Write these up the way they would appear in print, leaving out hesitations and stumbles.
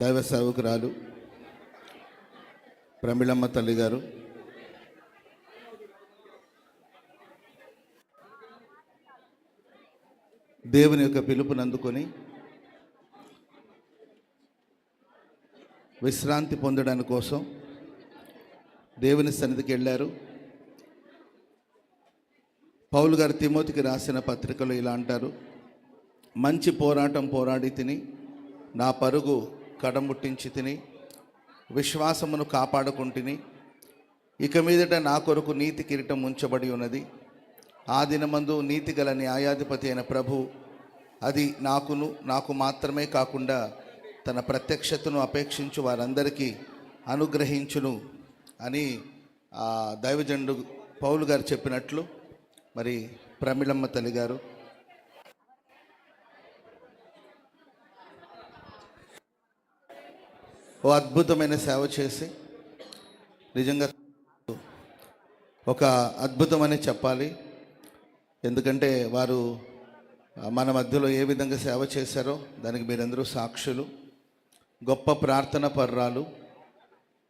దైవ సేవకురాలు ప్రమిళమ్మ తల్లి గారు దేవుని యొక్క పిలుపుని అందుకొని విశ్రాంతి పొందడానికి కోసం దేవుని సన్నిధికి వెళ్ళారు. పౌలు గారు తిమోతికి రాసిన పత్రికలో ఇలా అంటారు: మంచి పోరాటం పోరాడి తిని, నా పరుగు కడముట్టించి తిని, విశ్వాసమును కాపాడుకుంటుని, ఇక మీదట నా కొరకు నీతి కిరీటం ఉంచబడి ఉన్నది. ఆ దినమందు నీతి గల న్యాయాధిపతి అయిన ప్రభు అది నాకు మాత్రమే కాకుండా తన ప్రత్యక్షతను అపేక్షించు వారందరికీ అనుగ్రహించును అని దైవజనుడు పౌలు గారు చెప్పినట్లు మరి ప్రమిళమ్మ తల్లి గారు ఓ అద్భుతమైన సేవ చేసి, నిజంగా ఒక అద్భుతమని చెప్పాలి. ఎందుకంటే వారు మన మధ్యలో ఏ విధంగా సేవ చేశారో దానికి మీరందరూ సాక్షులు. గొప్ప ప్రార్థన పర్రాలు.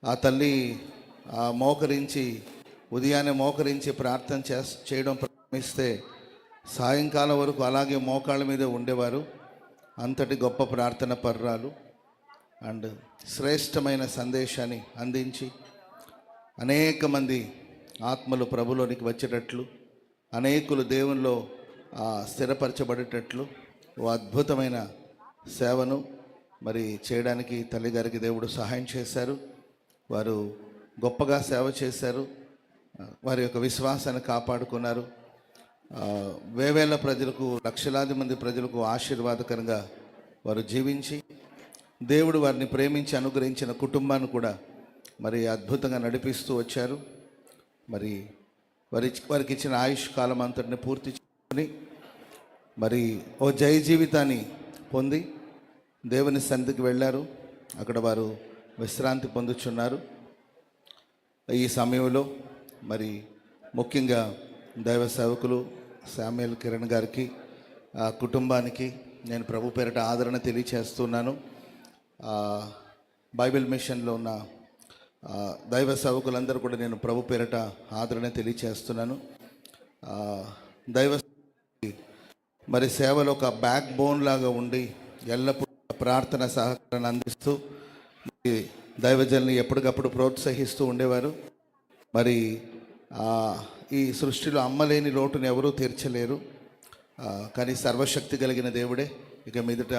ఆ తల్లి మోకరించి ఉదయాన్నే మోకరించి ప్రార్థన చేయడం ప్రారంభిస్తే సాయంకాలం వరకు అలాగే మోకాళ్ళ మీద ఉండేవారు. అంతటి గొప్ప ప్రార్థన పర్రాలు అండ్ శ్రేష్టమైన సందేశాన్ని అందించి అనేక మంది ఆత్మలు ప్రభులోనికి వచ్చేటట్లు, అనేకులు దేవునిలో స్థిరపరచబడేటట్లు ఓ అద్భుతమైన సేవను మరి చేయడానికి తల్లిగారికి దేవుడు సహాయం చేశారు. వారు గొప్పగా సేవ చేశారు. వారి యొక్క విశ్వాసాన్ని కాపాడుకున్నారు. వేవేల ప్రజలకు, లక్షలాది మంది ప్రజలకు ఆశీర్వాదకరంగా వారు జీవించి దేవుడు వారిని ప్రేమించి అనుగ్రహించిన కుటుంబాన్ని కూడా మరి అద్భుతంగా నడిపిస్తూ వచ్చారు. మరి వారికి ఇచ్చిన ఆయుష్ కాలం అంతటిని పూర్తి చేసుకుని మరి ఓ జయ జీవితాన్ని పొంది దేవుని సన్నిధికి వెళ్ళారు. అక్కడ వారు విశ్రాంతి పొందుచున్నారు. ఈ సమయంలో మరి ముఖ్యంగా దైవ సేవకులు శామ్యూల్ కిరణ్ గారికి, ఆ కుటుంబానికి నేను ప్రభు పేరిట ఆదరణ తెలియచేస్తున్నాను. బైబిల్ మిషన్లో ఉన్న దైవ సేవకులందరూ కూడా నేను ప్రభు పేరిట ఆదరణ తెలియచేస్తున్నాను. దైవ మరి సేవలో ఒక బ్యాక్ బోన్ లాగా ఉండి ఎల్లప్పుడూ ప్రార్థన సహకారాన్ని అందిస్తూ దైవజనుల్ని ఎప్పటికప్పుడు ప్రోత్సహిస్తూ ఉండేవారు. మరి ఈ సృష్టిలో అమ్మలేని లోటును ఎవరూ తీర్చలేరు. కానీ సర్వశక్తి కలిగిన దేవుడే ఇక మీదట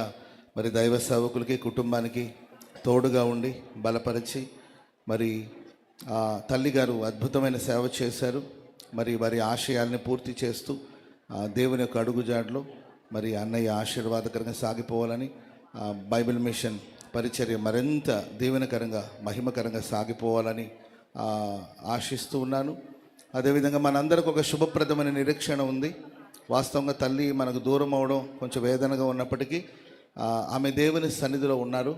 మరి దైవ సేవకులకి, కుటుంబానికి తోడుగా ఉండి బలపరిచి మరి తల్లిగారు అద్భుతమైన సేవ చేశారు. మరి వారి ఆశయాల్ని పూర్తి చేస్తూ దేవుని యొక్క అడుగుజాడలో మరి అన్నయ్య ఆశీర్వాదకరంగా సాగిపోవాలని, బైబిల్ మిషన్ పరిచర్య మరింత దీవెనకరంగా, మహిమకరంగా సాగిపోవాలని ఆశిస్తూ ఉన్నాను. అదేవిధంగా మనందరికి ఒక శుభప్రదమైన నిరీక్షణ ఉంది. వాస్తవంగా తల్లి మనకు దూరం అవడం కొంచెం వేదనగా ఉన్నప్పటికీ ఆమె దేవుని సన్నిధిలో ఉన్నారు.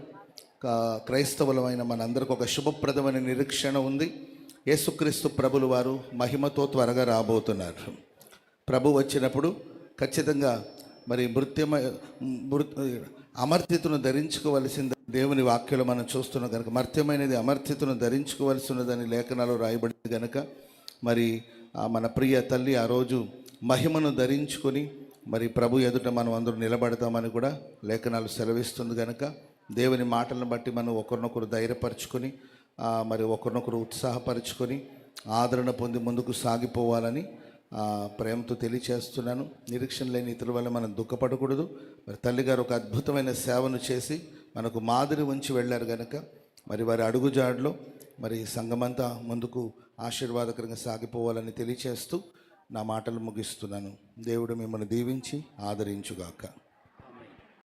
క్రైస్తవులమైన మనందరికి ఒక శుభప్రదమైన నిరీక్షణ ఉంది. యేసుక్రీస్తు ప్రభులు వారు మహిమతో త్వరగా రాబోతున్నారు. ప్రభు వచ్చినప్పుడు ఖచ్చితంగా మరి అమర్త్యతను ధరించుకోవలసింది దేవుని వాక్యలో మనం చూస్తున్నాం కనుక, మర్త్యమైనది అమర్త్యతను ధరించుకోవలసి ఉన్నదని లేఖనాలు రాయబడింది కనుక మరి మన ప్రియ తల్లి ఆ రోజు మహిమను ధరించుకొని మరి ప్రభు ఎదుట మనం అందరూ నిలబడతామని కూడా లేఖనాలు సెలవిస్తుంది కనుక దేవుని మాటలను బట్టి మనం ఒకరినొకరు ధైర్యపరచుకొని మరి ఒకరినొకరు ఉత్సాహపరచుకొని ఆదరణ పొంది ముందుకు సాగిపోవాలని ప్రేమతో తెలియచేస్తున్నాను. నిరీక్షణ లేని ఇతరుల వల్ల మనం దుఃఖపడకూడదు. మరి తల్లిగారు ఒక అద్భుతమైన సేవను చేసి మనకు మాదిరి ఉంచి వెళ్ళారు కనుక మరి వారి అడుగుజాడలో మరి సంఘమంతా ముందుకు ఆశీర్వాదకరంగా సాగిపోవాలని తెలియచేస్తూ నా మాటలు ముగిస్తున్నాను. దేవుడు మిమ్మల్ని దీవించి ఆదరించుగాక.